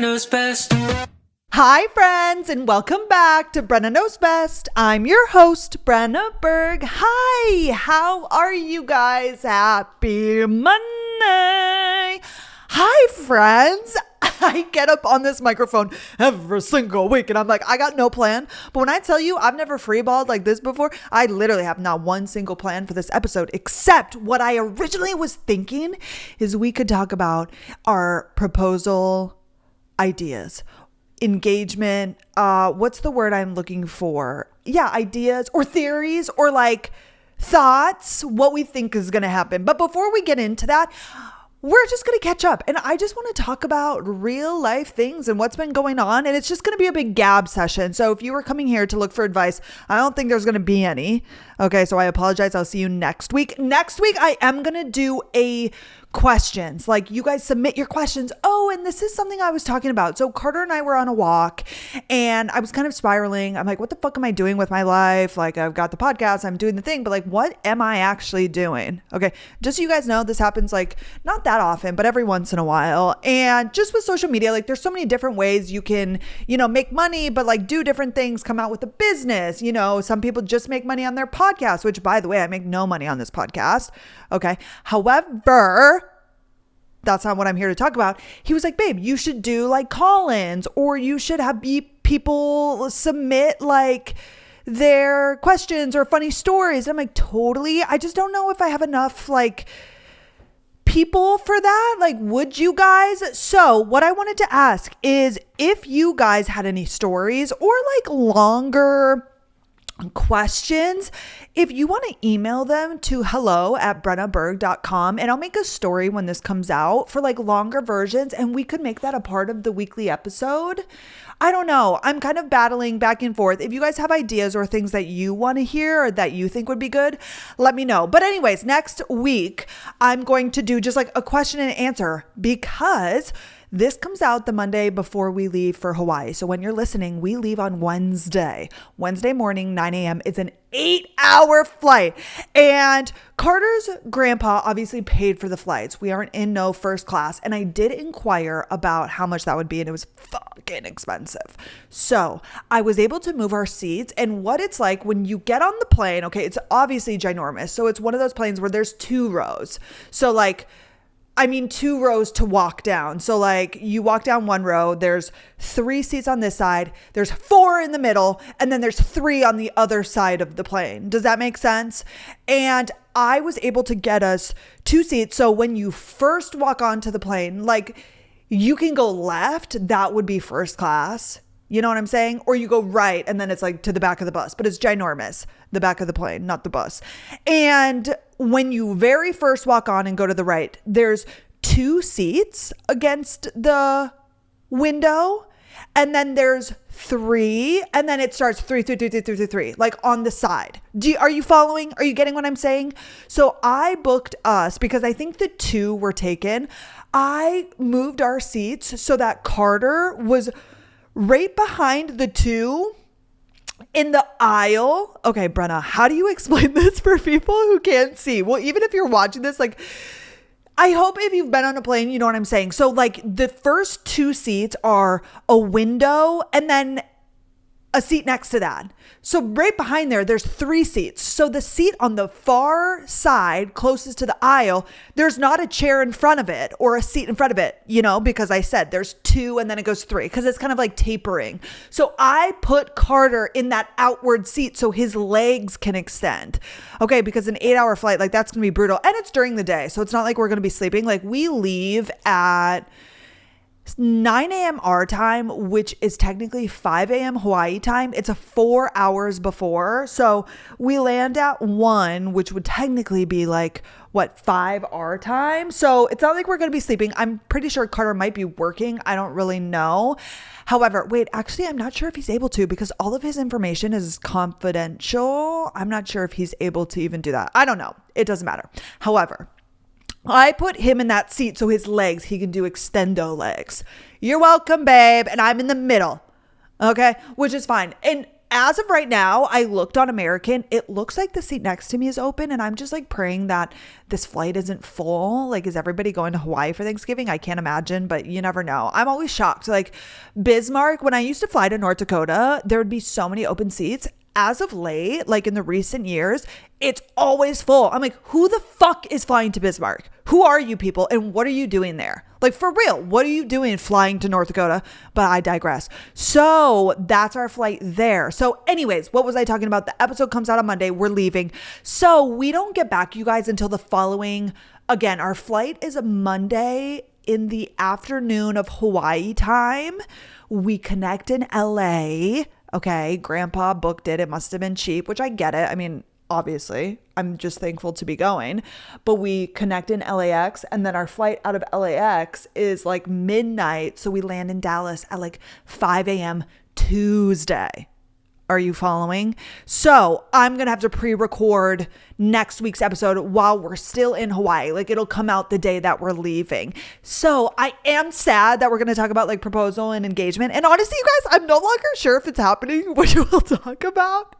Knows Best. Hi, friends, and welcome back to Brenna Knows Best. I'm your host, Brenna Berg. Hi, how are you guys? Happy Monday. Hi, friends. I get up on this microphone every single week and I'm like, I got no plan. But when I tell you I've never freeballed like this before, I literally have not one single plan for this episode, except what I originally was thinking is we could talk about our proposal ideas, engagement. What's the word I'm looking for? Yeah, ideas or theories or like thoughts, what we think is going to happen. But before we get into that, we're just going to catch up. And I just want to talk about real life things and what's been going on. And it's just going to be a big gab session. So if you were coming here to look for advice, I don't think there's going to be any. Okay, so I apologize. I'll see you next week. Next week, I am going to do a questions. Like, you guys submit your questions. Oh, and this is something I was talking about. So Carter and I were on a walk and I was kind of spiraling. I'm like, what the fuck am I doing with my life? Like, I've got the podcast, I'm doing the thing, but like, what am I actually doing? Okay. Just so you guys know, this happens like not that often, but every once in a while. And just with social media, like there's so many different ways you can, make money, but like do different things, come out with a business. Some people just make money on their podcast, which by the way, I make no money on this podcast. Okay. However, that's not what I'm here to talk about. He was like, babe, you should do like call-ins, or you should have people submit like their questions or funny stories. I'm like, totally. I just don't know if I have enough like people for that. Like, would you guys? So what I wanted to ask is if you guys had any stories or like longer questions, if you want to email them to hello@brennaberg.com, and I'll make a story when this comes out for like longer versions, and we could make that a part of the weekly episode. I don't know. I'm kind of battling back and forth. If you guys have ideas or things that you want to hear or that you think would be good, let me know. But anyways, next week, I'm going to do just like a question and answer, because this comes out the Monday before we leave for Hawaii. So when you're listening, we leave on Wednesday morning, 9 a.m. It's an 8-hour flight. And Carter's grandpa obviously paid for the flights. We aren't in no first class. And I did inquire about how much that would be, and it was fucking expensive. So I was able to move our seats, and what it's like when you get on the plane, okay, it's obviously ginormous. So it's one of those planes where there's 2 rows. So like, 2 rows to walk down. So like you walk down 1 row, there's 3 seats on this side, there's 4 in the middle, and then there's 3 on the other side of the plane. Does that make sense? And I was able to get us 2 seats. So when you first walk onto the plane, like you can go left, that would be first class. You know what I'm saying? Or you go right and then it's like to the back of the bus, but it's ginormous, the back of the plane, not the bus. And when you very first walk on and go to the right, there's 2 seats against the window. And then there's 3, and then it starts 3, like on the side. Are you following? Are you getting what I'm saying? So I booked us because I think the 2 were taken. I moved our seats so that Carter was right behind the 2 in the aisle. Okay, Brenna, how do you explain this for people who can't see? Well, even if you're watching this, like, I hope if you've been on a plane, you know what I'm saying. So like the first 2 seats are a window and then a seat next to that. So right behind there's 3 seats. So the seat on the far side, closest to the aisle, there's not a chair in front of it or a seat in front of it, because I said there's 2 and then it goes 3 because it's kind of like tapering. So I put Carter in that outward seat so his legs can extend. Okay, because an 8-hour flight, like that's going to be brutal. And it's during the day. So it's not like we're going to be sleeping. Like we leave at 9 a.m. our time, which is technically 5 a.m. Hawaii time. It's a 4 hours before. So we land at 1, which would technically be like, 5 our time. So it's not like we're going to be sleeping. I'm pretty sure Carter might be working. I don't really know. However, actually, I'm not sure if he's able to because all of his information is confidential. I'm not sure if he's able to even do that. I don't know. It doesn't matter. However, I put him in that seat so his legs, he can do extendo legs. You're welcome, babe. And I'm in the middle. Okay. Which is fine. And as of right now, I looked on American. It looks like the seat next to me is open, and I'm just like praying that this flight isn't full. Like, is everybody going to Hawaii for Thanksgiving? I can't imagine, but you never know. I'm always shocked. Like Bismarck, when I used to fly to North Dakota, there would be so many open seats. As of late, like in the recent years, it's always full. I'm like, who the fuck is flying to Bismarck? Who are you people? And what are you doing there? Like, for real, what are you doing flying to North Dakota? But I digress. So that's our flight there. So anyways, what was I talking about? The episode comes out on Monday. We're leaving. So we don't get back, you guys, until the following. Again, our flight is a Monday in the afternoon of Hawaii time. We connect in LA. Okay, grandpa booked it. It must have been cheap, which I get it. I mean, obviously, I'm just thankful to be going. But we connect in LAX, and then our flight out of LAX is like midnight. So we land in Dallas at like 5 a.m. Tuesday. Are you following? So I'm going to have to pre-record next week's episode while we're still in Hawaii. Like, it'll come out the day that we're leaving. So I am sad that we're going to talk about like proposal and engagement. And honestly, you guys, I'm no longer sure if it's happening, which we'll talk about.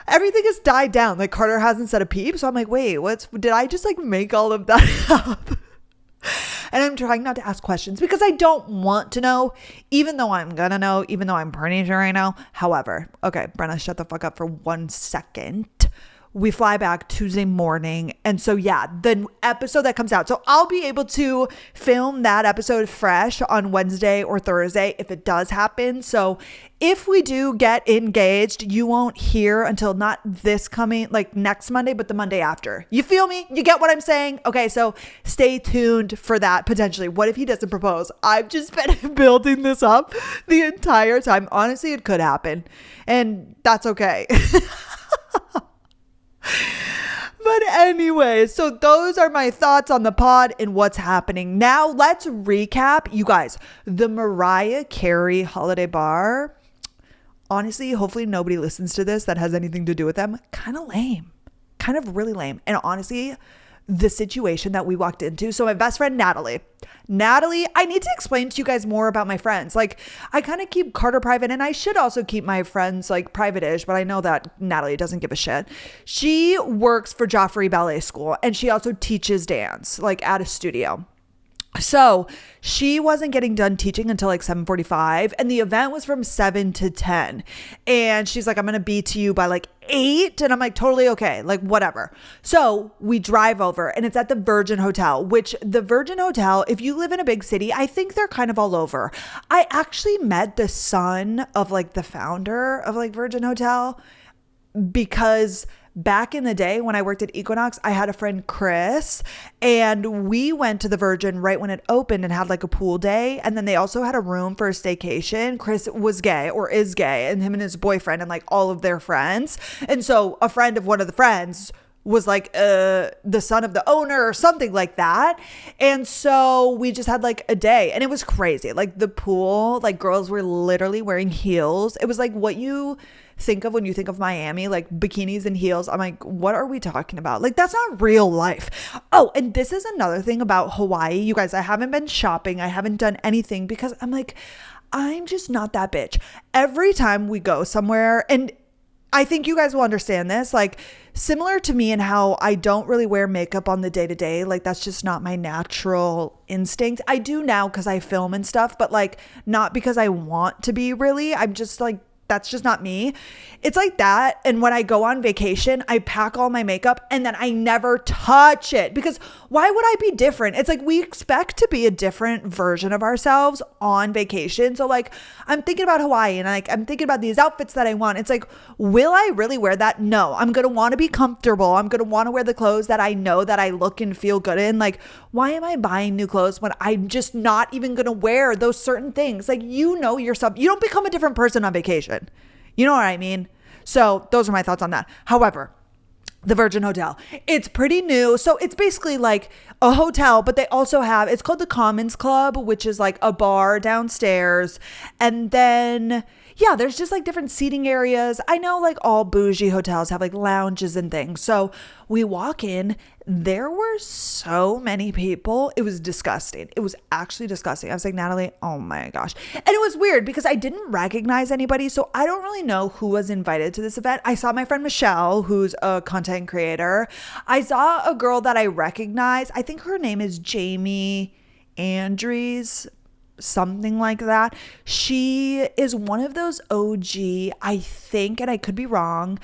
Everything has died down. Like, Carter hasn't said a peep. So I'm like, wait, did I just like make all of that up? And I'm trying not to ask questions because I don't want to know, even though I'm gonna know, even though I'm pretty sure I know. However, okay, Brenna, shut the fuck up for 1 second. We fly back Tuesday morning. And so, yeah, the episode that comes out. So I'll be able to film that episode fresh on Wednesday or Thursday if it does happen. So if we do get engaged, you won't hear until not this coming, like next Monday, but the Monday after. You feel me? You get what I'm saying? Okay, so stay tuned for that potentially. What if he doesn't propose? I've just been building this up the entire time. Honestly, it could happen. And that's okay. But anyway, so those are my thoughts on the pod and what's happening. Now let's recap. You guys, the Mariah Carey holiday bar. Honestly, hopefully nobody listens to this that has anything to do with them. Kind of lame. Kind of really lame. And honestly, the situation that we walked into. So my best friend, Natalie, I need to explain to you guys more about my friends. Like, I kind of keep Carter private, and I should also keep my friends like private-ish, but I know that Natalie doesn't give a shit. She works for Joffrey Ballet School, and she also teaches dance like at a studio. So she wasn't getting done teaching until like 7:45, and the event was from 7 to 10. And she's like, I'm going to be to you by like 8. And I'm like, totally okay. Like, whatever. So we drive over, and it's at the Virgin Hotel, which the Virgin Hotel, if you live in a big city, I think they're kind of all over. I actually met the son of like the founder of like Virgin Hotel, because back in the day when I worked at Equinox, I had a friend, Chris, and we went to the Virgin right when it opened and had like a pool day. And then they also had a room for a staycation. Chris was gay, or is gay, and him and his boyfriend and like all of their friends. And so a friend of one of the friends was like the son of the owner or something like that. And so we just had like a day, and it was crazy. Like the pool, like girls were literally wearing heels. It was like what you think of when you think of Miami, like bikinis and heels. I'm like, what are we talking about? Like, that's not real life. Oh, and this is another thing about Hawaii. You guys, I haven't been shopping. I haven't done anything because I'm like, I'm just not that bitch. Every time we go somewhere, and I think you guys will understand this, like similar to me and how I don't really wear makeup on the day to day. Like, that's just not my natural instinct. I do now because I film and stuff, but like not because I want to be really. I'm just like, that's just not me. It's like that. And when I go on vacation, I pack all my makeup and then I never touch it, because why would I be different? It's like we expect to be a different version of ourselves on vacation. So like I'm thinking about Hawaii, and like I'm thinking about these outfits that I want. It's like, will I really wear that? No, I'm going to want to be comfortable. I'm going to want to wear the clothes that I know that I look and feel good in. Like, why am I buying new clothes when I'm just not even going to wear those certain things? Like, you know yourself. You don't become a different person on vacation. You know what I mean? So those are my thoughts on that. However, the Virgin Hotel, it's pretty new. So it's basically like a hotel, but they also have, it's called the Commons Club, which is like a bar downstairs. And then yeah, there's just like different seating areas. I know like all bougie hotels have like lounges and things. So we walk in, there were so many people. It was disgusting. It was actually disgusting. I was like, Natalie, oh my gosh. And it was weird because I didn't recognize anybody. So I don't really know who was invited to this event. I saw my friend Michelle, who's a content creator. I saw a girl that I recognize. I think her name is Jamie Andrews, something like that. She is one of those OG, I think, and I could be wrong.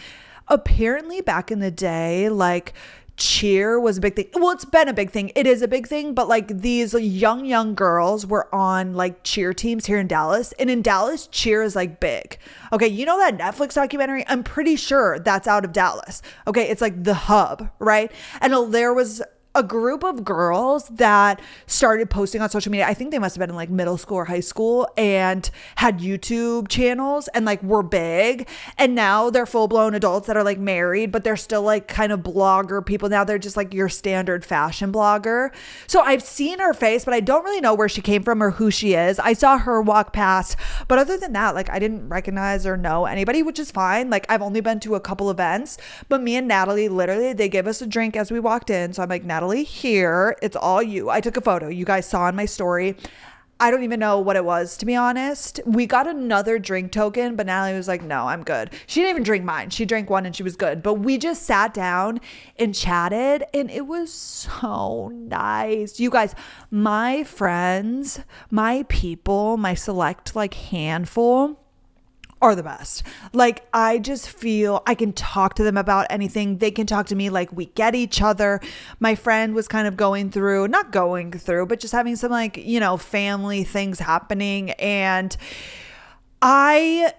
Apparently back in the day, like cheer was a big thing. Well, it's been a big thing. It is a big thing, but like these young girls were on like cheer teams here in Dallas. And in Dallas, cheer is like big. Okay, you know that Netflix documentary? I'm pretty sure that's out of Dallas. Okay, it's like the hub, right? And there was a group of girls that started posting on social media. I think they must have been in like middle school or high school and had YouTube channels and like were big. And now they're full blown adults that are like married, but they're still like kind of blogger people. Now they're just like your standard fashion blogger. So I've seen her face, but I don't really know where she came from or who she is. I saw her walk past, but other than that, like I didn't recognize or know anybody, which is fine. Like I've only been to a couple events, but me and Natalie, literally, they gave us a drink as we walked in. So I'm like, Natalie, here, it's all you. I took a photo. You guys saw in my story. I don't even know what it was, to be honest. We got another drink token, but Natalie was like, no, I'm good. She didn't even drink mine. She drank one and she was good. But we just sat down and chatted and it was so nice. You guys, my friends, my people, my select like handful are the best. Like, I just feel I can talk to them about anything. They can talk to me, like we get each other. My friend was kind of not going through, but just having some like, you know, family things happening. And I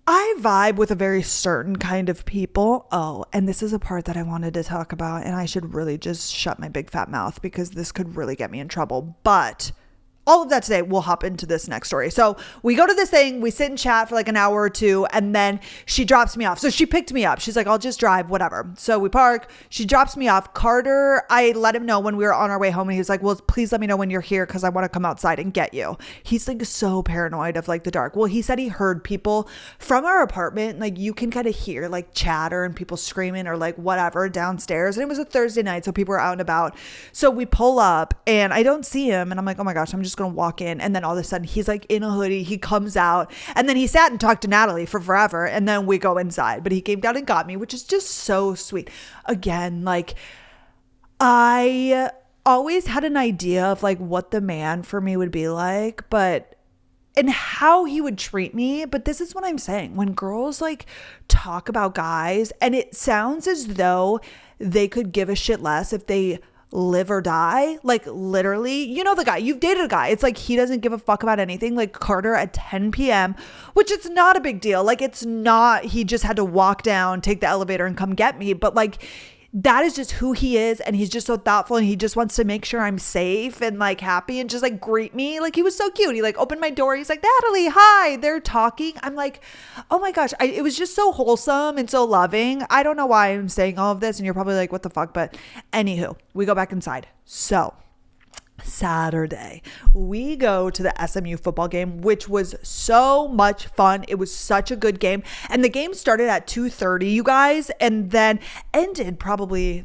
vibe with a very certain kind of people. Oh, and this is a part that I wanted to talk about, and I should really just shut my big fat mouth because this could really get me in trouble. But all of that today, we'll hop into this next story. So we go to this thing, we sit and chat for like an hour or two, and then she drops me off. So she picked me up. She's like, I'll just drive, whatever. So we park, she drops me off. Carter, I let him know when we were on our way home, and he was like, well, please let me know when you're here because I want to come outside and get you. He's like so paranoid of like the dark. Well, he said he heard people from our apartment, like you can kind of hear like chatter and people screaming or like whatever downstairs. And it was a Thursday night, so people were out and about. So we pull up and I don't see him, and I'm like, oh my gosh, I'm just gonna walk in. And then all of a sudden he's like in a hoodie, he comes out, and then he sat and talked to Natalie for forever, and then we go inside. But he came down and got me, which is just so sweet. Again, like I always had an idea of like what the man for me would be like, and how he would treat me. But this is what I'm saying. When girls like talk about guys, and it sounds as though they could give a shit less if they live or die, like literally, you know, the guy, you've dated a guy, it's like he doesn't give a fuck about anything. Like Carter at 10 p.m, which it's not a big deal. Like it's not, he just had to walk down, take the elevator and come get me. But like that is just who he is, and he's just so thoughtful, and he just wants to make sure I'm safe and like happy and just like greet me. Like he was so cute. He like opened my door, he's like, Natalie, hi. They're talking. I'm like, oh my gosh, it was just so wholesome and so loving. I don't know why I'm saying all of this, and you're probably like, what the fuck? But anywho, we go back inside. So Saturday, we go to the SMU football game, which was so much fun. It was such a good game. And the game started at 2:30, you guys, and then ended probably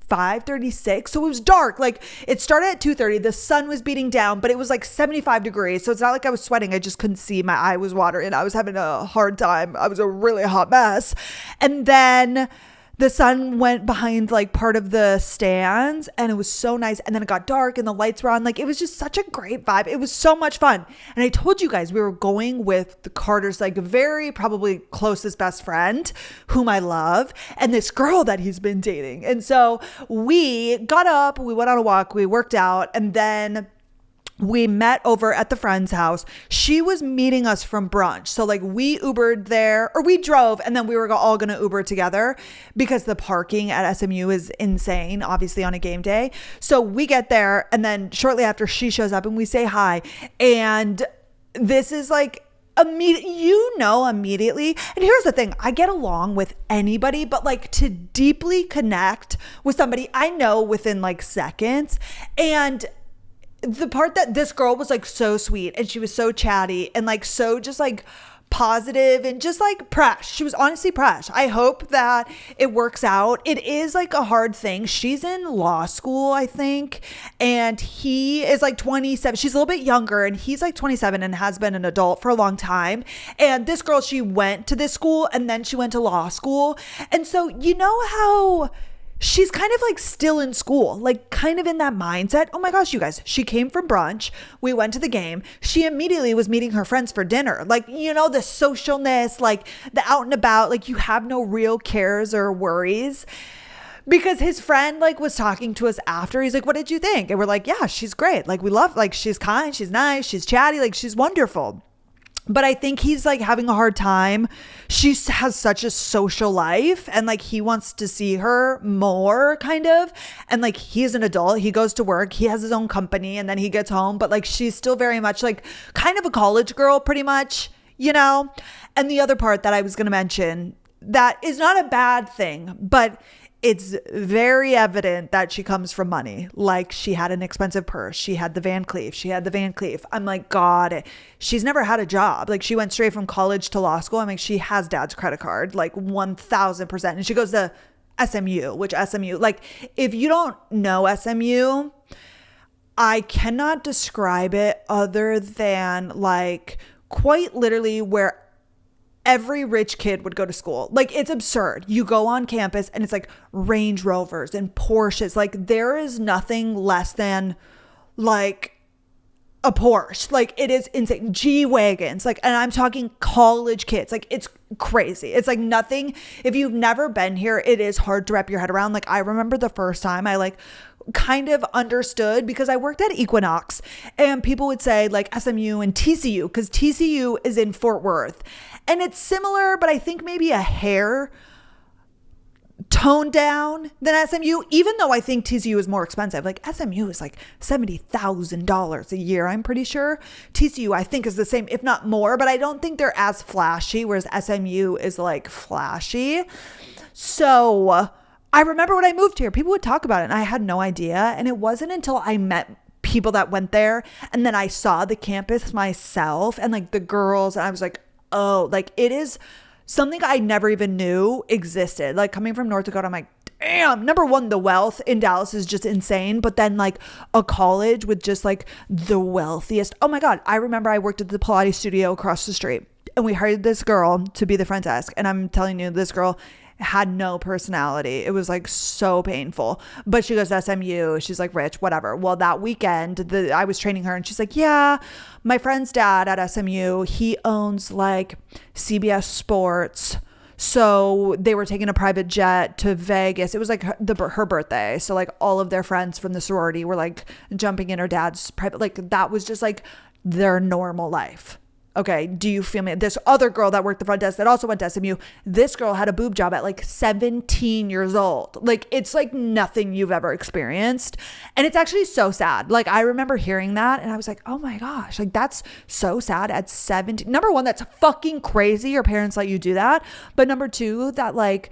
5:36. So it was dark. Like it started at 2:30. The sun was beating down, but it was like 75 degrees. So it's not like I was sweating. I just couldn't see. My eye was watering. I was having a hard time. I was a really hot mess. And then the sun went behind like part of the stands, and it was so nice. And then it got dark and the lights were on. Like it was just such a great vibe. It was so much fun. And I told you guys we were going with the Carter's like very probably closest best friend, whom I love, and this girl that he's been dating. And so we got up, we went on a walk, we worked out, and then we met over at the friend's house. She was meeting us from brunch. So like we Ubered there, or we drove, and then we were all going to Uber together because the parking at SMU is insane, obviously on a game day. So we get there, and then shortly after she shows up and we say hi. And this is like immediately. And here's the thing, I get along with anybody, but like to deeply connect with somebody I know within like seconds. And the part that this girl was like so sweet and she was so chatty and like so just like positive and just like fresh. She was honestly fresh. I hope that it works out. It is like a hard thing. She's in law school, I think, and he is like 27. She's a little bit younger and he's like 27 and has been an adult for a long time. And this girl, she went to this school and then she went to law school. And so you know how she's kind of like still in school, like kind of in that mindset. Oh my gosh, you guys, she came from brunch. We went to the game. She immediately was meeting her friends for dinner. Like, you know, the socialness, like the out and about, like you have no real cares or worries. Because his friend like was talking to us after. He's like, what did you think? And we're like, yeah, she's great. Like we love, like she's kind, she's nice, she's chatty, like she's wonderful. But I think he's like having a hard time. She has such a social life and like he wants to see her more kind of. And like he's an adult. He goes to work. He has his own company and then he gets home. But like she's still very much like kind of a college girl pretty much, you know. And the other part that I was going to mention that is not a bad thing, but it's very evident that she comes from money. Like she had an expensive purse. She had the Van Cleef. I'm like, God, she's never had a job. Like she went straight from college to law school. I'm like, she has dad's credit card, like 1000%. And she goes to SMU, which SMU, like if you don't know SMU, I cannot describe it other than like quite literally where every rich kid would go to school. Like it's absurd. You go on campus and it's like Range Rovers and Porsches. Like there is nothing less than like a Porsche. Like it is insane. G-Wagons. Like, and I'm talking college kids. Like it's crazy. It's like nothing. If you've never been here, it is hard to wrap your head around. Like I remember the first time I like kind of understood because I worked at Equinox and people would say like SMU and TCU because TCU is in Fort Worth. And it's similar, but I think maybe a hair toned down than SMU, even though I think TCU is more expensive. Like SMU is like $70,000 a year, I'm pretty sure. TCU, I think, is the same, if not more, but I don't think they're as flashy, whereas SMU is like flashy. So I remember when I moved here, people would talk about it and I had no idea. And it wasn't until I met people that went there and then I saw the campus myself and like the girls, and I was like, oh, like it is something I never even knew existed. Like coming from North Dakota, I'm like, damn, number one, the wealth in Dallas is just insane. But then like a college with just like the wealthiest. Oh my God. I remember I worked at the Pilates studio across the street and we hired this girl to be the front desk. And I'm telling you, this girl had no personality. It was like so painful. But she goes to SMU. She's like rich, whatever. Well, that weekend, I was training her and she's like, yeah, my friend's dad at SMU, he owns like CBS Sports. So they were taking a private jet to Vegas. It was like her birthday. So like all of their friends from the sorority were like jumping in her dad's private, like that was just like their normal life. Okay, do you feel me? This other girl that worked the front desk that also went to SMU, this girl had a boob job at like 17 years old. Like it's like nothing you've ever experienced. And it's actually so sad. Like I remember hearing that and I was like, oh my gosh, like that's so sad at 17. Number one, that's fucking crazy. Your parents let you do that. But number two, that like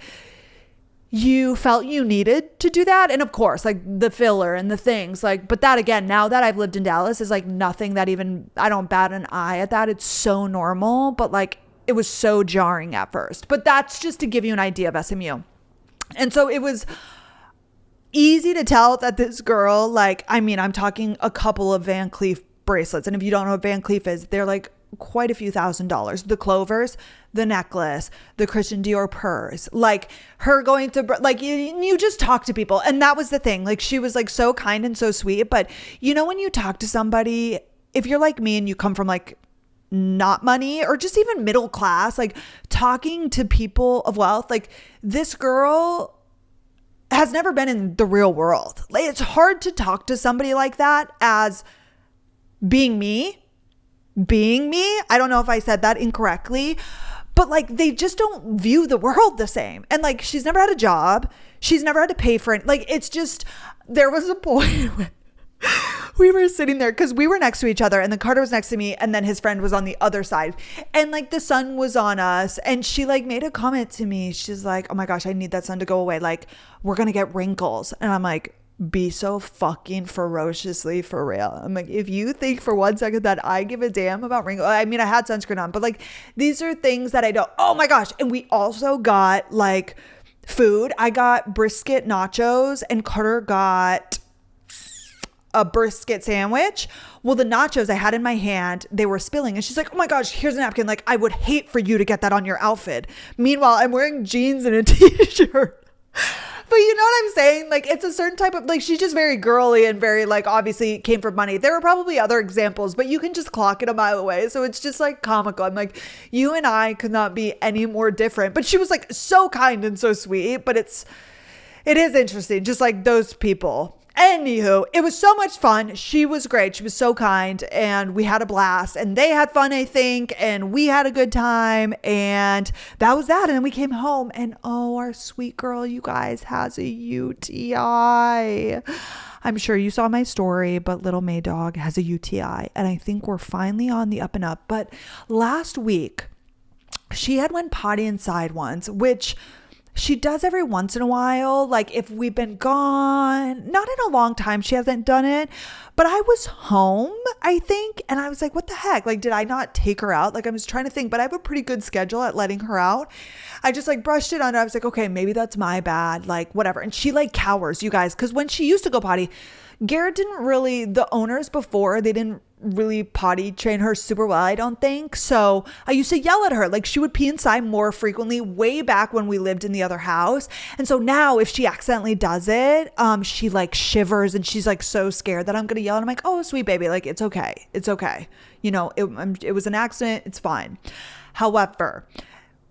you felt you needed to do that. And of course, like the filler and the things like, but that again, now that I've lived in Dallas is like nothing that even, I don't bat an eye at that. It's so normal, but like it was so jarring at first. But that's just to give you an idea of SMU. And so it was easy to tell that this girl, like, I mean, I'm talking a couple of Van Cleef bracelets. And if you don't know what Van Cleef is, they're like quite a few $1,000s. The Clovers, the necklace, the Christian Dior purse, like her going to, like you just talk to people. And that was the thing. Like she was like so kind and so sweet. But you know, when you talk to somebody, if you're like me and you come from like not money or just even middle class, like talking to people of wealth, like this girl has never been in the real world. Like it's hard to talk to somebody like that as being me. I don't know if I said that incorrectly, but like they just don't view the world the same. And like she's never had a job. She's never had to pay for it. Like it's just, there was a point when we were sitting there because we were next to each other and then Carter was next to me and then his friend was on the other side and like the sun was on us and she like made a comment to me. She's like, oh my gosh, I need that sun to go away. Like we're going to get wrinkles. And I'm like, be so fucking ferociously for real. I'm like, if you think for 1 second that I give a damn about wrinkles, I mean, I had sunscreen on, but like, these are things that I don't. Oh my gosh. And we also got like food. I got brisket nachos and Carter got a brisket sandwich. Well, the nachos I had in my hand, they were spilling. And she's like, oh my gosh, here's a napkin. Like, I would hate for you to get that on your outfit. Meanwhile, I'm wearing jeans and a t-shirt. But you know what I'm saying? Like, it's a certain type of, like, she's just very girly and very, like, obviously came from money. There were probably other examples, but you can just clock it a mile away. So it's just, like, comical. I'm like, you and I could not be any more different. But she was, like, so kind and so sweet. But it is interesting. Just, like, those people. Anywho, it was so much fun. She was great. She was so kind and we had a blast and they had fun, I think, and we had a good time and that was that. And then we came home and oh, our sweet girl, you guys, has a UTI. I'm sure you saw my story, but little May dog has a UTI and I think we're finally on the up and up. But last week she had went potty inside once, which she does every once in a while. Like if we've been gone, not in a long time, she hasn't done it, but I was home, I think. And I was like, what the heck? Like, did I not take her out? Like, I was trying to think, but I have a pretty good schedule at letting her out. I just like brushed it under. I was like, okay, maybe that's my bad, like whatever. And she like cowers, you guys. Cause when she used to go potty, Garrett didn't really, the owners before, they didn't really potty train her super well, I don't think. So I used to yell at her. Like she would pee inside more frequently way back when we lived in the other house. And so now if she accidentally does it, she like shivers and she's like so scared that I'm going to yell. And I'm like, oh, sweet baby. Like, it's okay. It's okay. You know, it was an accident. It's fine. However,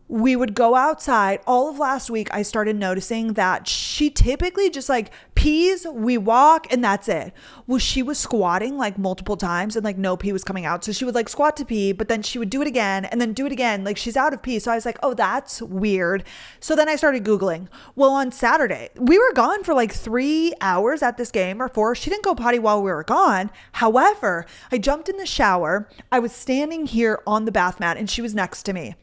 we would go outside. All of last week, I started noticing that she typically just like pees, we walk, and that's it. Well, she was squatting like multiple times and like no pee was coming out. So she would like squat to pee, but then she would do it again and then do it again. Like she's out of pee. So I was like, oh, that's weird. So then I started Googling. Well, on Saturday, we were gone for like 3 hours at this game or 4. She didn't go potty while we were gone. However, I jumped in the shower. I was standing here on the bath mat and she was next to me.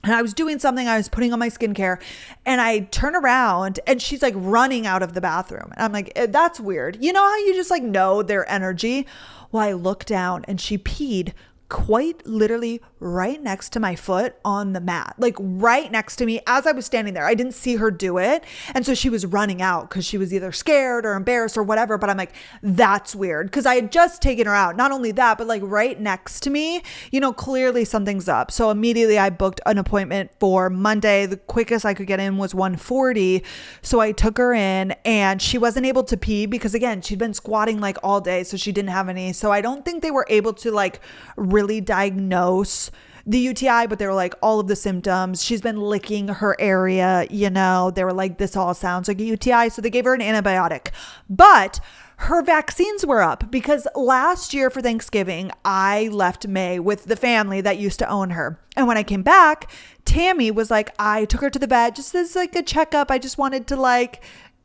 And I was doing something, I was putting on my skincare and I turn around and she's like running out of the bathroom. And I'm like, that's weird. You know how you just like know their energy? Well, I look down and she peed quite literally right next to my foot on the mat, like right next to me as I was standing there. I didn't see her do it. And so she was running out because she was either scared or embarrassed or whatever. But I'm like, that's weird because I had just taken her out. Not only that, but like right next to me, you know, clearly something's up. So immediately I booked an appointment for Monday. The quickest I could get in was 1:40. So I took her in and she wasn't able to pee because again, she'd been squatting like all day. So she didn't have any. So I don't think they were able to like really diagnose the UTI, but they were like all of the symptoms. She's been licking her area, you know, they were like, this all sounds like a UTI. So they gave her an antibiotic, but her vaccines were up because last year for Thanksgiving, I left May with the family that used to own her. And when I came back, Tammy was like, I took her to the vet just as like a checkup. I just wanted to like,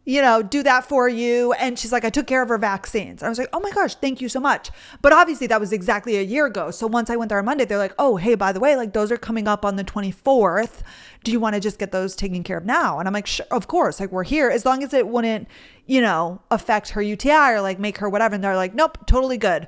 you know, do that for you. And she's like, I took care of her vaccines. I was like, oh my gosh, thank you so much. But obviously that was exactly a year ago. So once I went there on Monday, they're like, oh, hey, by the way, like those are coming up on the 24th. Do you want to just get those taken care of now? And I'm like, sure, of course, like we're here as long as it wouldn't, you know, affect her UTI or like make her whatever. And they're like, nope, totally good.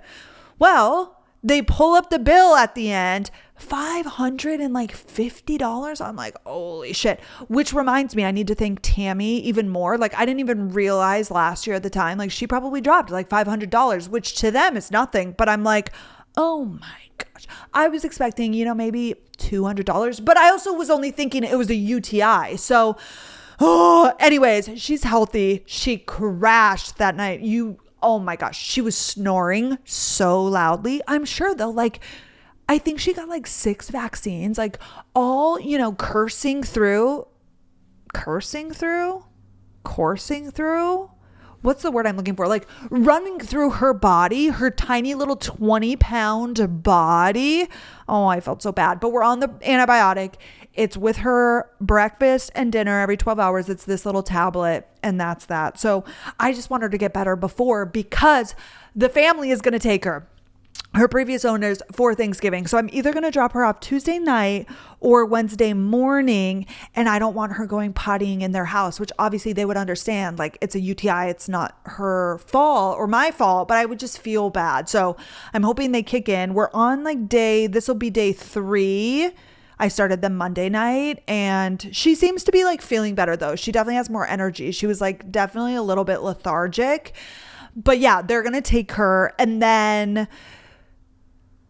Well, they pull up the bill at the end, $550. I'm like, holy shit. Which reminds me, I need to thank Tammy even more. Like I didn't even realize last year at the time, like she probably dropped like $500, which to them is nothing. But I'm like, oh my gosh. I was expecting, you know, maybe $200, but I also was only thinking it was a UTI. So, anyways, she's healthy. She crashed that night. Oh my gosh, she was snoring so loudly. I'm sure though, like, I think she got like 6 vaccines, like all, you know, coursing through. What's the word I'm looking for? Like running through her body, her tiny little 20-pound body. Oh, I felt so bad, but we're on the antibiotic. It's with her breakfast and dinner every 12 hours. It's this little tablet and that's that. So I just want her to get better before because the family is going to take her. her previous owners for Thanksgiving. So I'm either going to drop her off Tuesday night or Wednesday morning. And I don't want her going pottying in their house, which obviously they would understand. Like, it's a UTI. It's not her fault or my fault, but I would just feel bad. So I'm hoping they kick in. We're on like this will be day 3. I started them Monday night, and she seems to be like feeling better though. She definitely has more energy. She was like definitely a little bit lethargic, but yeah, they're going to take her. And then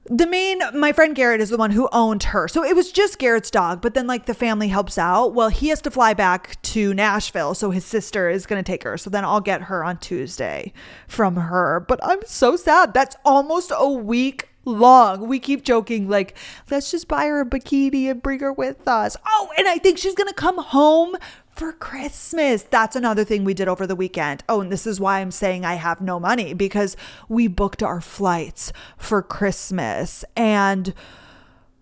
my friend Garrett is the one who owned her. So it was just Garrett's dog, but then like the family helps out. Well, he has to fly back to Nashville. So his sister is going to take her. So then I'll get her on Tuesday from her. But I'm so sad. That's almost a week long. We keep joking like, let's just buy her a bikini and bring her with us. Oh, and I think she's going to come home for Christmas. That's another thing we did over the weekend. Oh, and this is why I'm saying I have no money, because we booked our flights for Christmas, and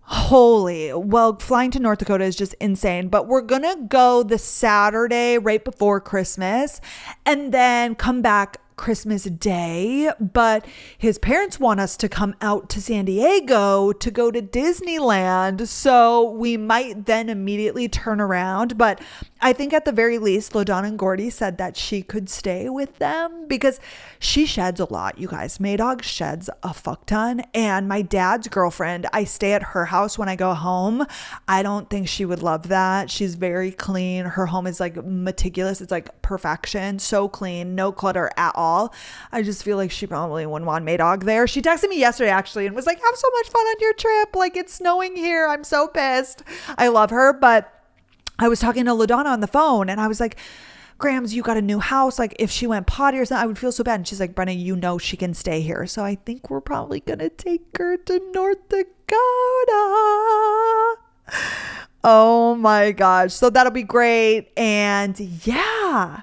flying to North Dakota is just insane, but we're gonna go the Saturday right before Christmas and then come back Christmas Day. But his parents want us to come out to San Diego to go to Disneyland, so we might then immediately turn around. But I think at the very least, LaDonna and Gordy said that she could stay with them because she sheds a lot, you guys. Maydog sheds a fuck ton. And my dad's girlfriend, I stay at her house when I go home. I don't think she would love that. She's very clean. Her home is like meticulous. It's like perfection. So clean. No clutter at all. I just feel like she probably wouldn't want Maydog there. She texted me yesterday actually and was like, have so much fun on your trip. Like, it's snowing here. I'm so pissed. I love her. But I was talking to LaDonna on the phone and I was like, Grams, you got a new house. Like, if she went potty or something, I would feel so bad. And she's like, Brenna, you know she can stay here. So I think we're probably going to take her to North Dakota. Oh my gosh. So that'll be great. And yeah.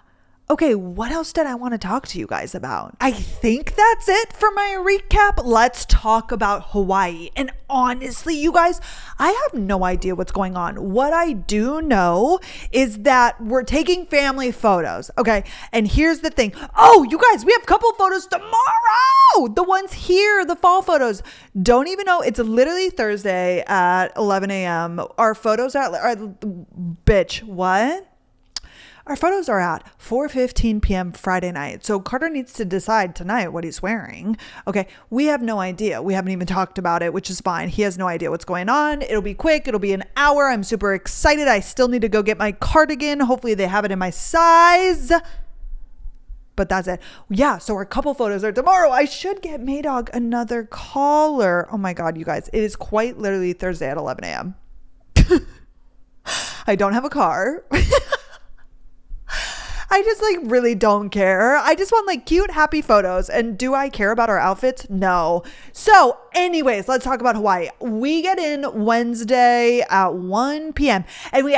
Okay, what else did I want to talk to you guys about? I think that's it for my recap. Let's talk about Hawaii. And honestly, you guys, I have no idea what's going on. What I do know is that we're taking family photos. Okay, and here's the thing. Oh, you guys, we have a couple photos tomorrow. The ones here, the fall photos. Don't even know. It's literally Thursday at 11 a.m. Our photos are bitch, what? Our photos are at 4:15 p.m. Friday night. So Carter needs to decide tonight what he's wearing. Okay, we have no idea. We haven't even talked about it, which is fine. He has no idea what's going on. It'll be quick. It'll be an hour. I'm super excited. I still need to go get my cardigan. Hopefully they have it in my size. But that's it. Yeah, so our couple photos are tomorrow. I should get Maydog another collar. Oh my God, you guys. It is quite literally Thursday at 11 a.m. I don't have a car. I just like really don't care. I just want like cute, happy photos. And do I care about our outfits? No. So anyways, let's talk about Hawaii. We get in Wednesday at 1 p.m. And we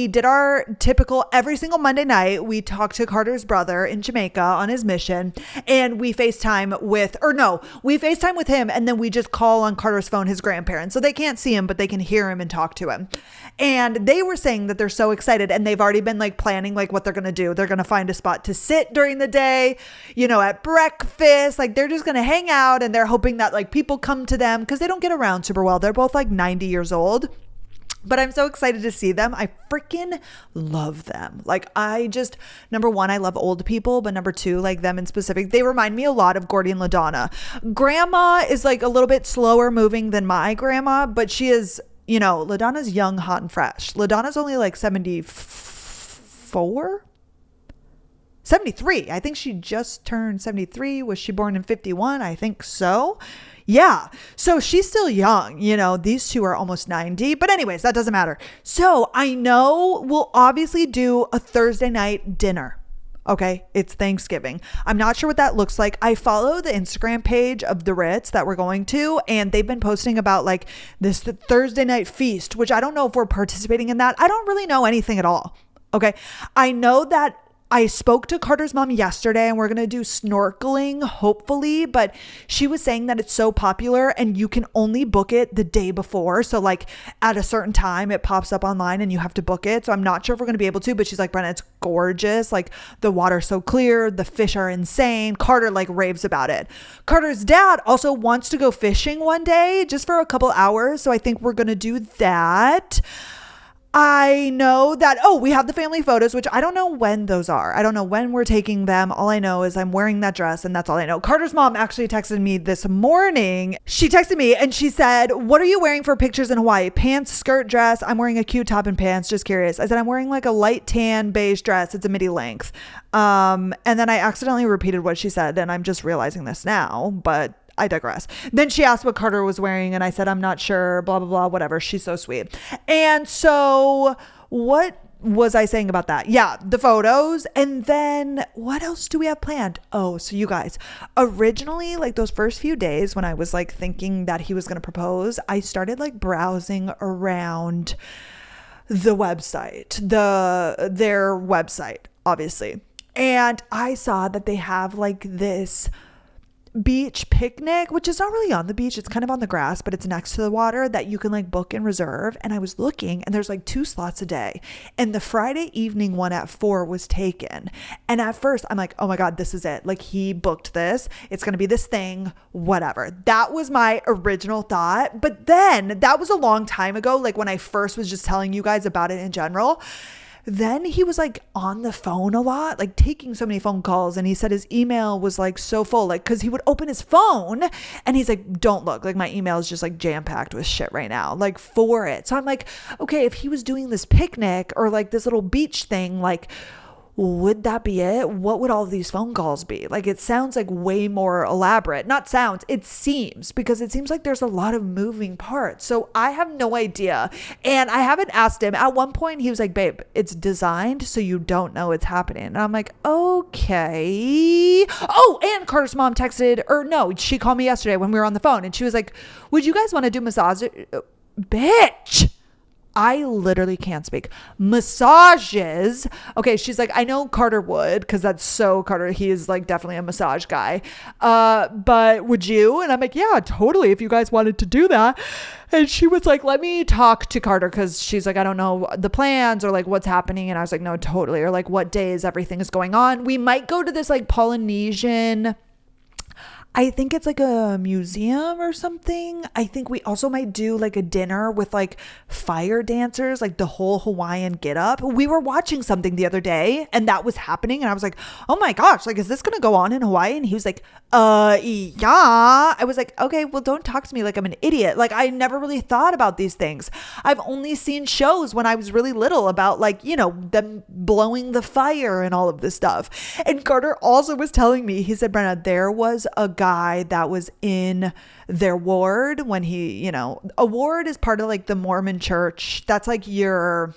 did our typical every single Monday night. We talked to Carter's brother in Jamaica on his mission. And we FaceTime with him. And then we just call on Carter's phone his grandparents. So they can't see him, but they can hear him and talk to him. And they were saying that they're so excited and they've already been like planning like what they're going to do. They're going to find a spot to sit during the day, at breakfast. Like, they're just going to hang out, and they're hoping that like people come to them because they don't get around super well. They're both like 90 years old. But I'm so excited to see them. I freaking love them. Like, number one, I love old people, but number two, like them in specific, they remind me a lot of Gordy and LaDonna. Grandma is like a little bit slower moving than my grandma, but she is, LaDonna's young, hot, and fresh. LaDonna's only like 74? 73. I think she just turned 73. Was she born in 51? I think so. Yeah. So she's still young. These two are almost 90. But anyways, that doesn't matter. So I know we'll obviously do a Thursday night dinner. Okay. It's Thanksgiving. I'm not sure what that looks like. I follow the Instagram page of the Ritz that we're going to, and they've been posting about like this Thursday night feast, which I don't know if we're participating in that. I don't really know anything at all. Okay. I know that I spoke to Carter's mom yesterday and we're going to do snorkeling, hopefully, but she was saying that it's so popular and you can only book it the day before. So like at a certain time it pops up online and you have to book it. So I'm not sure if we're going to be able to, but she's like, Brenna, it's gorgeous. Like the water's so clear. The fish are insane. Carter like raves about it. Carter's dad also wants to go fishing one day just for a couple hours. So I think we're going to do that. I know that, we have the family photos, which I don't know when those are. I don't know when we're taking them. All I know is I'm wearing that dress and that's all I know. Carter's mom actually texted me this morning. She texted me and she said, what are you wearing for pictures in Hawaii? Pants, skirt, dress. I'm wearing a cute top and pants. Just curious. I said, I'm wearing like a light tan beige dress. It's a midi length. And then I accidentally repeated what she said and I'm just realizing this now, but I digress. Then she asked what Carter was wearing and I said, I'm not sure, blah, blah, blah, whatever. She's so sweet. And so what was I saying about that? Yeah, the photos. And then what else do we have planned? Oh, so you guys, originally like those first few days when I was like thinking that he was going to propose, I started like browsing around the website, their website, obviously. And I saw that they have like this beach picnic, which is not really on the beach. It's kind of on the grass, but it's next to the water that you can like book and reserve. And I was looking and there's like 2 slots a day. And the Friday evening one at 4 was taken. And at first I'm like, oh my God, this is it. Like he booked this. It's going to be this thing, whatever. That was my original thought. But then that was a long time ago. Like when I first was just telling you guys about it in general. Then he was like on the phone a lot, like taking so many phone calls. And he said his email was like so full, like, cause he would open his phone and he's like, don't look, like my email is just like jam packed with shit right now, like for it. So I'm like, okay, if he was doing this picnic or like this little beach thing, like, would that be it? What would all of these phone calls be? Like, it sounds like way more elaborate. Not sounds, it seems, because it seems like there's a lot of moving parts. So I have no idea. And I haven't asked him. At one point, he was like, babe, it's designed so you don't know it's happening. And I'm like, okay. Oh, and Carter's mom texted, or no, she called me yesterday when we were on the phone. And she was like, would you guys want to do massage? Bitch. I literally can't speak. Massages. Okay, she's like, I know Carter would, because that's so Carter. He is like definitely a massage guy. But would you? And I'm like, yeah, totally. If you guys wanted to do that. And she was like, let me talk to Carter, because she's like, I don't know the plans or like what's happening. And I was like, no, totally. Or like what days everything is going on. We might go to this like Polynesian, I think it's like a museum or something. I think we also might do like a dinner with like fire dancers, like the whole Hawaiian get up. We were watching something the other day and that was happening. And I was like, oh my gosh, like, is this going to go on in Hawaii? And he was like, yeah. I was like, okay, well, don't talk to me like I'm an idiot. Like, I never really thought about these things. I've only seen shows when I was really little about like, you know, them blowing the fire and all of this stuff. And Carter also was telling me, he said, Brenna, there was a guy that was in their ward when he, you know, a ward is part of like the Mormon church. That's like your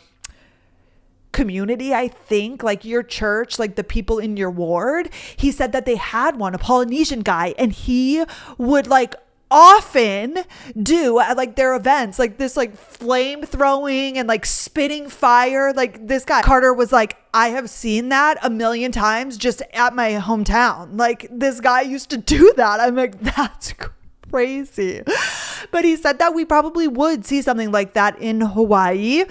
community, I think, like your church, like the people in your ward. He said that they had one, a Polynesian guy, and he would like often do at like their events, like this like flame throwing and like spitting fire. Like this guy, Carter was like, I have seen that a million times just at my hometown. Like this guy used to do that. I'm like, that's crazy. But he said that we probably would see something like that in Hawaii.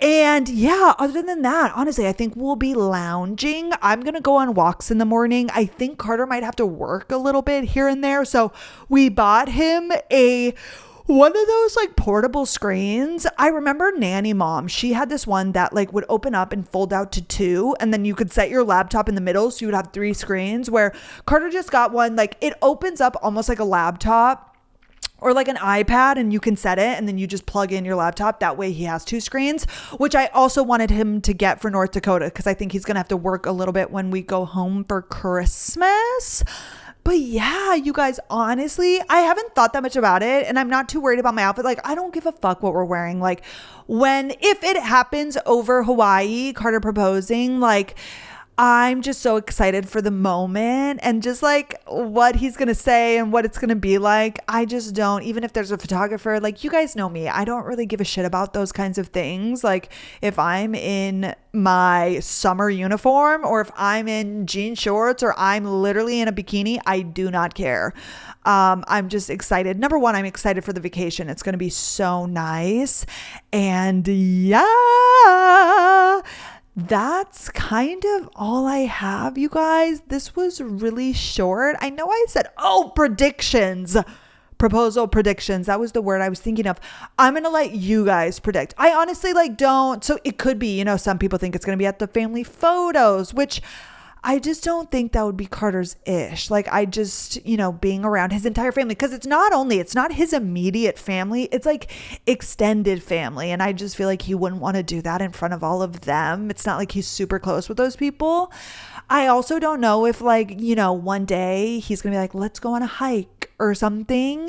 And yeah, other than that, honestly, I think we'll be lounging. I'm going to go on walks in the morning. I think Carter might have to work a little bit here and there. So we bought him one of those like portable screens. I remember Nanny Mom, she had this one that like would open up and fold out to 2, and then you could set your laptop in the middle, so you would have 3 screens. Where Carter just got one, like it opens up almost like a laptop or like an iPad, and you can set it and then you just plug in your laptop. That way he has 2 screens, which I also wanted him to get for North Dakota, because I think he's gonna have to work a little bit when we go home for Christmas. But yeah, you guys, honestly, I haven't thought that much about it, and I'm not too worried about my outfit. Like, I don't give a fuck what we're wearing. Like, if it happens over Hawaii, Carter proposing, like, I'm just so excited for the moment and just like what he's going to say and what it's going to be like. I just don't, even if there's a photographer, like you guys know me, I don't really give a shit about those kinds of things. Like if I'm in my summer uniform or if I'm in jean shorts or I'm literally in a bikini, I do not care. I'm just excited. Number one, I'm excited for the vacation. It's going to be so nice. And yeah, that's kind of all I have, you guys. This was really short. I know I said, predictions. Proposal predictions. That was the word I was thinking of. I'm going to let you guys predict. I honestly don't. So it could be, some people think it's going to be at the family photos, which I just don't think that would be Carter's ish. Like I just, being around his entire family, because it's not his immediate family. It's like extended family. And I just feel like he wouldn't want to do that in front of all of them. It's not like he's super close with those people. I also don't know if one day he's going to be like, let's go on a hike or something.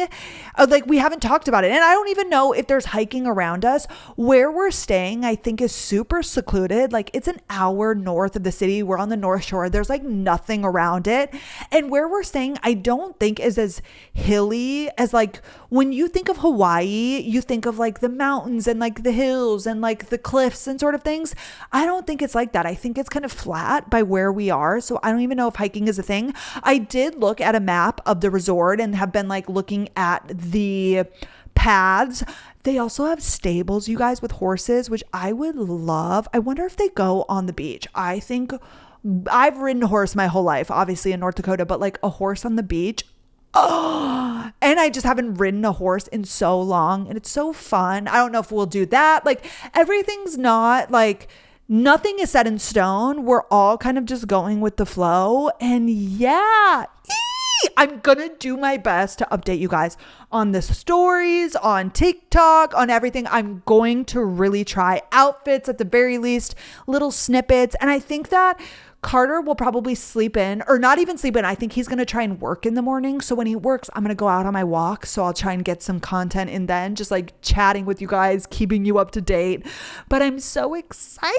Like we haven't talked about it. And I don't even know if there's hiking around us. Where we're staying, I think is super secluded. Like it's an hour north of the city. We're on the North Shore. There's like nothing around it. And where we're staying, I don't think is as hilly as like when you think of Hawaii, you think of like the mountains and like the hills and like the cliffs and sort of things. I don't think it's like that. I think it's kind of flat by where we are. So I don't even know if hiking is a thing. I did look at a map of the resort and have been like looking at the paths. They also have stables, you guys, with horses, which I would love. I wonder if they go on the beach. I think I've ridden a horse my whole life, obviously in North Dakota, but like a horse on the beach. Oh, and I just haven't ridden a horse in so long and it's so fun. I don't know if we'll do that. Like everything's not like, nothing is set in stone. We're all kind of just going with the flow. And yeah, I'm going to do my best to update you guys on the stories, on TikTok, on everything. I'm going to really try outfits at the very least, little snippets. And I think that Carter will probably sleep in, or not even sleep in. I think he's going to try and work in the morning. So when he works, I'm going to go out on my walk. So I'll try and get some content in then, just like chatting with you guys, keeping you up to date. But I'm so excited.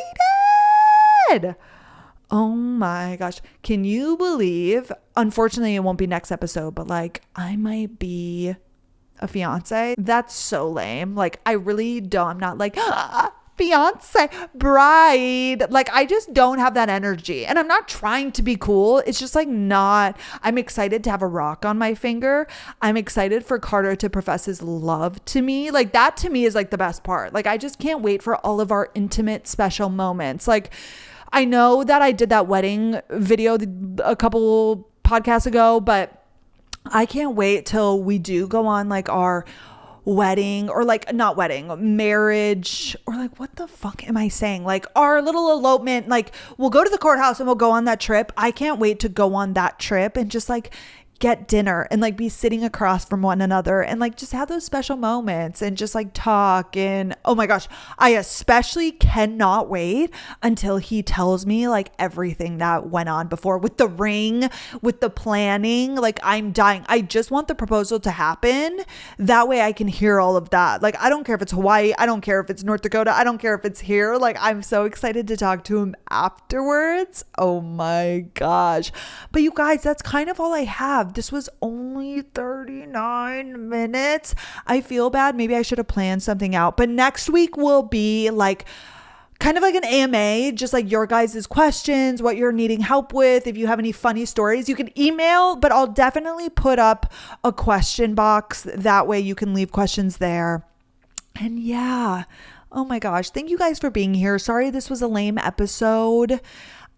Oh my gosh. Can you believe, unfortunately it won't be next episode, but like I might be a fiance. That's so lame. Like I really don't, I'm not like, fiance, bride. Like I just don't have that energy. And I'm not trying to be cool. It's just like not, I'm excited to have a rock on my finger. I'm excited for Carter to profess his love to me. Like that to me is like the best part. Like I just can't wait for all of our intimate special moments. Like I know that I did that wedding video a couple podcasts ago, but I can't wait till we do go on like our wedding, or like not wedding, marriage, or like what the fuck am I saying? Like our little elopement, like we'll go to the courthouse and we'll go on that trip. I can't wait to go on that trip and just like get dinner and like be sitting across from one another and like just have those special moments and just like talk. And oh my gosh, I especially cannot wait until he tells me like everything that went on before with the ring, with the planning. Like I'm dying. I just want the proposal to happen. That way I can hear all of that. Like I don't care if it's Hawaii, I don't care if it's North Dakota, I don't care if it's here. Like I'm so excited to talk to him afterwards. Oh my gosh. But you guys, that's kind of all I have. This was only 39 minutes. I feel bad. Maybe I should have planned something out. But next week will be like kind of like an AMA, just like your guys' questions, what you're needing help with. If you have any funny stories, you can email, but I'll definitely put up a question box. That way you can leave questions there. And yeah, oh my gosh, thank you guys for being here. Sorry this was a lame episode.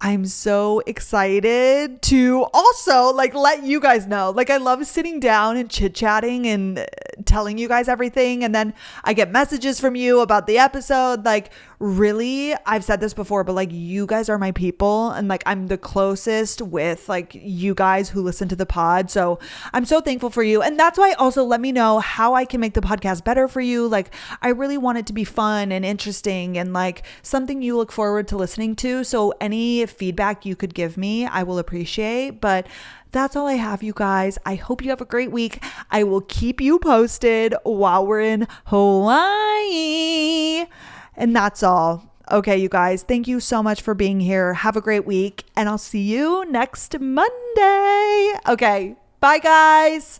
I'm so excited to also like let you guys know. Like I love sitting down and chit-chatting and telling you guys everything, and then I get messages from you about the episode. Like really, I've said this before, but like you guys are my people, and like I'm the closest with like you guys who listen to the pod. So I'm so thankful for you. And that's why also let me know how I can make the podcast better for you. Like I really want it to be fun and interesting and like something you look forward to listening to. So any feedback you could give me, I will appreciate. But that's all I have, you guys. I hope you have a great week. I will keep you posted while we're in Hawaii. And that's all. Okay, you guys, thank you so much for being here. Have a great week, and I'll see you next Monday. Okay, bye, guys.